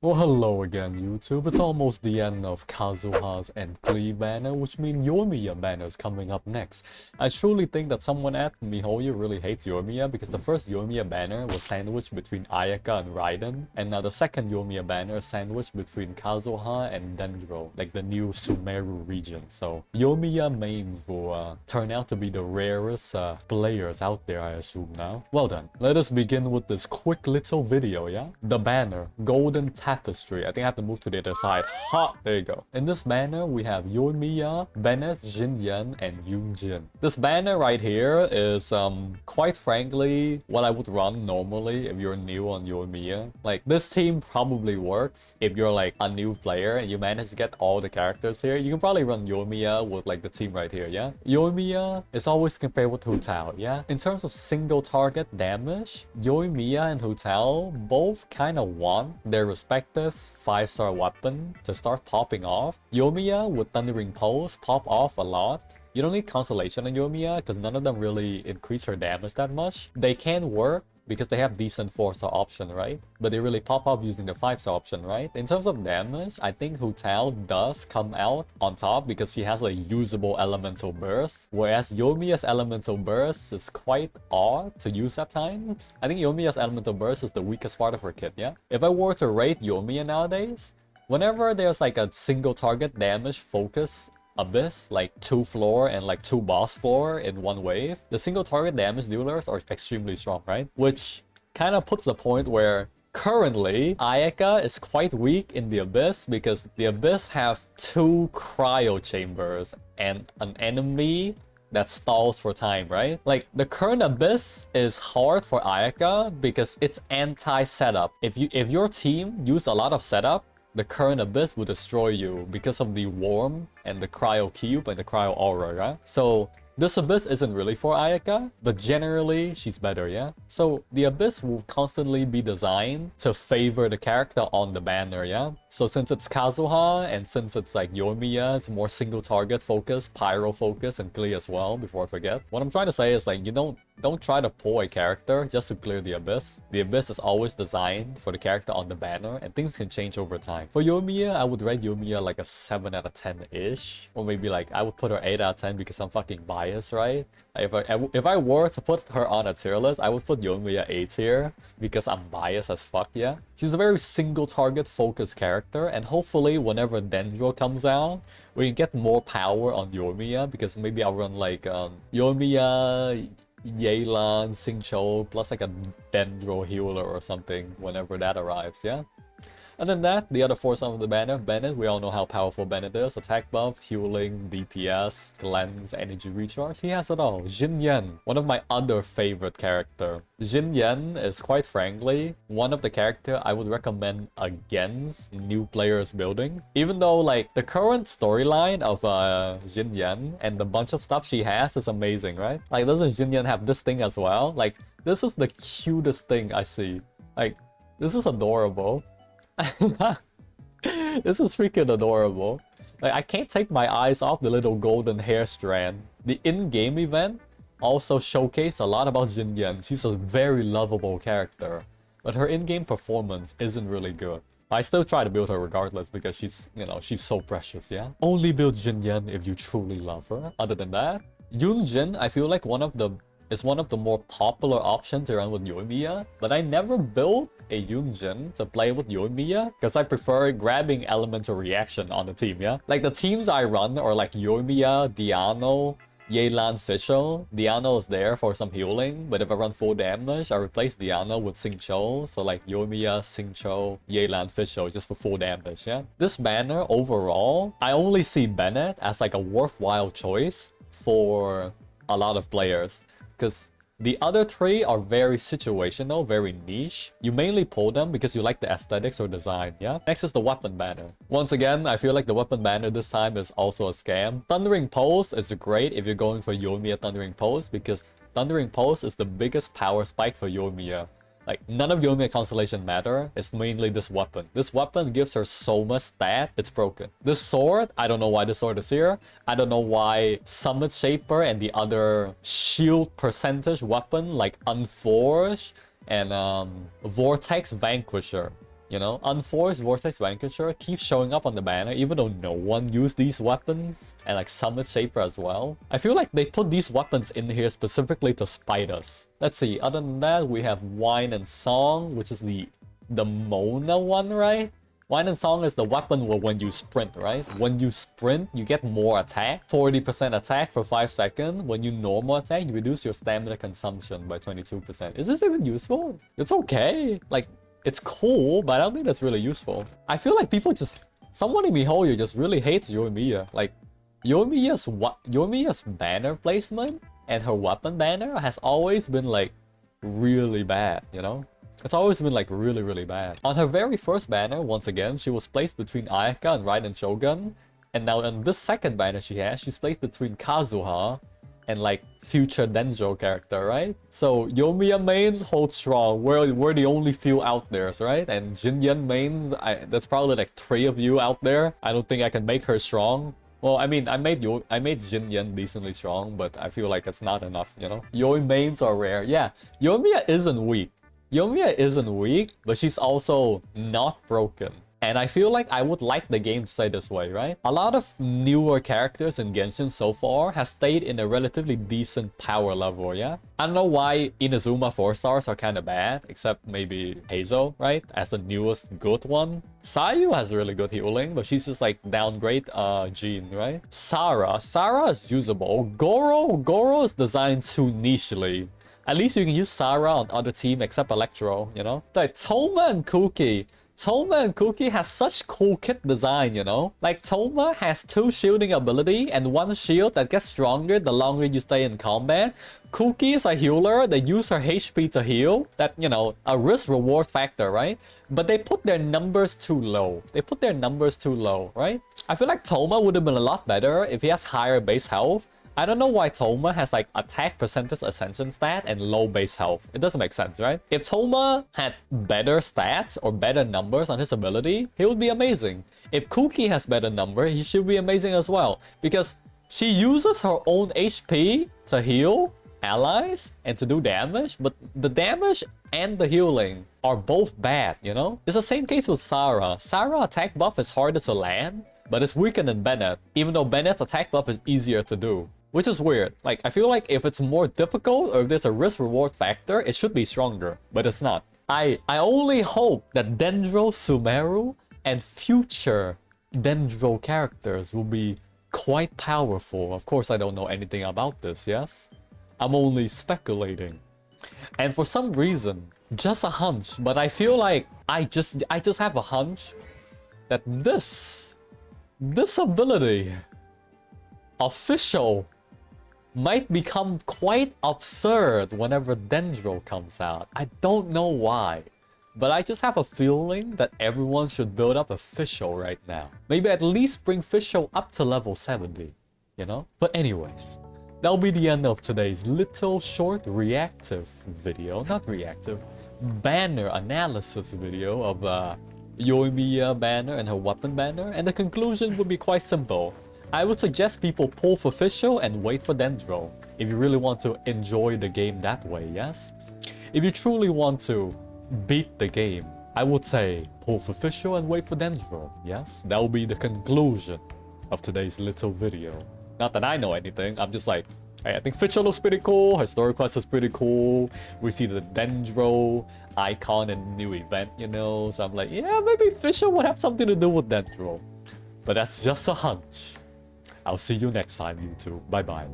Well, hello again, YouTube. It's almost the end of Kazuha's and Klee banner, which means Yoimiya banner is coming up next. I truly think that someone at Mihoyo really hates Yoimiya because the first Yoimiya banner was sandwiched between Ayaka and Raiden, and now the second Yoimiya banner is sandwiched between Kazuha and Dendro, like the new Sumeru region. So Yoimiya mains will turn out to be the rarest players out there, I assume now. Well then, let us begin with this quick little video, yeah? The banner, Golden Tapestry. I think I have to move to the other side. Ha! There you go. In this banner, we have Yoimiya, Bennett, Jinyan, and Yoongjin. This banner right here is, quite frankly, what I would run normally if you're new on Yoimiya. Like, this team probably works if you're like a new player and you manage to get all the characters here. You can probably run Yoimiya with like the team right here, yeah? Yoimiya is always compared with Hu Tao, yeah? In terms of single target damage, Yoimiya and Hu Tao both kind of want their respective 5-star weapon to start popping off. Yoimiya with Thundering Pulse pop off a lot. You don't need Constellation on Yoimiya because none of them really increase her damage that much. They can work because they have decent 4-star option, right? But they really pop up using the 5-star option, right? In terms of damage, I think Hu Tao does come out on top because she has a usable elemental burst, whereas Yoimiya's elemental burst is quite odd to use at times. I think Yoimiya's elemental burst is the weakest part of her kit, yeah? If I were to rate Yoimiya nowadays, whenever there's like a single target damage focus Abyss, like 2 floor and like 2 boss floor in one wave, the single target damage dealers are extremely strong, right? Which kind of puts the point where currently Ayaka is quite weak in the Abyss because the Abyss have 2 cryo chambers and an enemy that stalls for time, right? Like, the current Abyss is hard for Ayaka because it's anti-setup. If your team use a lot of setup, the current Abyss will destroy you because of the Worm and the Cryo Cube and the Cryo Aura, right? So this Abyss isn't really for Ayaka, but generally she's better, yeah? So the Abyss will constantly be designed to favor the character on the banner, yeah? So since it's Kazuha and since it's like Yoimiya, it's more single target focus, pyro focus, and Klee as well, before I forget. What I'm trying to say is like, you don't try to pull a character just to clear the Abyss. The Abyss is always designed for the character on the banner, and things can change over time. For Yoimiya, I would rate Yoimiya like a 7 out of 10-ish. Or maybe like, I would put her 8 out of 10 because I'm fucking biased, right? If I were to put her on a tier list, I would put Yoimiya 8 here because I'm biased as fuck, yeah? She's a very single target focused character, and hopefully whenever Dendro comes out, we can get more power on Yoimiya because maybe I'll run like Yoimiya, Yelan, Xingqiu, plus like a Dendro healer or something whenever that arrives, yeah? Other than that, the other 4 songs of the banner, Bennett, we all know how powerful Bennett is. Attack buff, healing, DPS, cleanse, energy recharge. He has it all. Jinyan, one of my other favorite character. Jinyan is quite frankly one of the character I would recommend against new players building. Even though like the current storyline of Jinyan and the bunch of stuff she has is amazing, right? Like, doesn't Jinyan have this thing as well? Like, this is the cutest thing I see. Like, this is adorable. This is freaking adorable. Like, I can't take my eyes off the little golden hair strand. The in-game event also showcased a lot about Jinyan. She's a very lovable character, but her in-game performance isn't really good. I still try to build her regardless because she's, you know, she's so precious, yeah? Only build Jinyan if you truly love her. Other than that, Yoongjin, I feel like is one of the more popular options to run with Yoimiya, but I never built a Yoongjin to play with Yoimiya because I prefer grabbing elemental reaction on the team, yeah? Like, the teams I run are like Yoimiya, Diano, Yelan, Fischl. Diano is there for some healing, but if I run full damage, I replace Diano with Xingqiu, so like Yoimiya, Xingqiu, Yelan, Fischl just for full damage, yeah? This banner overall, I only see Bennett as like a worthwhile choice for a lot of players. Because the other 3 are very situational, very niche. You mainly pull them because you like the aesthetics or design, yeah? Next is the weapon banner. Once again, I feel like the weapon banner this time is also a scam. Thundering Pulse is great if you're going for Yoimiya Thundering Pulse because Thundering Pulse is the biggest power spike for Yoimiya. Like, none of Yoimiya Constellation matter, it's mainly this weapon. This weapon gives her so much stat, it's broken. This sword, I don't know why this sword is here. I don't know why Summit Shaper and the other shield percentage weapon like Unforged and Vortex Vanquisher You know, Unforced Vortex Vanquisher keeps showing up on the banner even though no one used these weapons. And like Summit Shaper as well. I feel like they put these weapons in here specifically to spite us. Let's see, other than that, we have Wine and Song, which is the Mona one, right? Wine and Song is the weapon when you sprint, right? When you sprint, you get more attack. 40% attack for 5 seconds. When you normal attack, you reduce your stamina consumption by 22%. Is this even useful? It's okay. Like, it's cool, but I don't think that's really useful. I feel like people just... Someone in MiHoYo just really hates Yoimiya. Like, Yoimiya's banner placement and her weapon banner has always been, like, really bad, you know? It's always been, like, really, really bad. On her very first banner, once again, she was placed between Ayaka and Raiden Shogun. And now on this second banner she's placed between Kazuha and like future Denjo character, right? So Yoimiya mains hold strong. We're the only few out there, right? And Jinyan mains, there's probably like 3 of you out there. I don't think I can make her strong. Well, I mean, I made Jinyan decently strong, but I feel like it's not enough, you know? Yoi mains are rare. Yeah, Yoimiya isn't weak. Yoimiya isn't weak, but she's also not broken. And I feel like I would like the game to say this way, right? A lot of newer characters in Genshin so far has stayed in a relatively decent power level, yeah? I don't know why Inazuma 4 stars are kind of bad, except maybe Heizou, right? As the newest good one. Sayu has really good healing, but she's just like downgrade Jean, right? Sarah is usable. Goro is designed too nichely. At least you can use Sarah on other team except Electro, you know? Like Toma and Kuki has such cool kit design, you know? Like, Toma has 2 shielding ability and 1 shield that gets stronger the longer you stay in combat. Kuki is a healer, they use her HP to heal. That, you know, a risk-reward factor, right? But they put their numbers too low. Right? I feel like Toma would have been a lot better if he has higher base health. I don't know why Toma has like attack percentage ascension stat and low base health. It doesn't make sense, right? If Toma had better stats or better numbers on his ability, he would be amazing. If Kuki has better number, he should be amazing as well. Because she uses her own HP to heal allies and to do damage, but the damage and the healing are both bad, you know? It's the same case with Sarah. Sarah attack buff is harder to land, but it's weaker than Bennett, even though Bennett's attack buff is easier to do. Which is weird. Like, I feel like if it's more difficult or if there's a risk-reward factor, it should be stronger. But it's not. I only hope that Dendro, Sumeru, and future Dendro characters will be quite powerful. Of course, I don't know anything about this, yes? I'm only speculating. And for some reason, just a hunch, but I feel like I just have a hunch that this ability, official, might become quite absurd whenever Dendro comes out. I don't know why, but I just have a feeling that everyone should build up official right now. Maybe at least bring official up to level 70, you know? But anyways, that'll be the end of today's little short reactive video. Not reactive, banner analysis video of Yoimiya banner and her weapon banner. And the conclusion would be quite simple. I would suggest people pull for official and wait for Dendro, if you really want to enjoy the game that way, yes? If you truly want to beat the game, I would say pull for official and wait for Dendro, yes? That will be the conclusion of today's little video. Not that I know anything, I'm just like, hey, I think official looks pretty cool, her story quest is pretty cool, we see the Dendro icon in the new event, you know? So I'm like, yeah, maybe official would have something to do with Dendro. But that's just a hunch. I'll see you next time, YouTube. Bye-bye.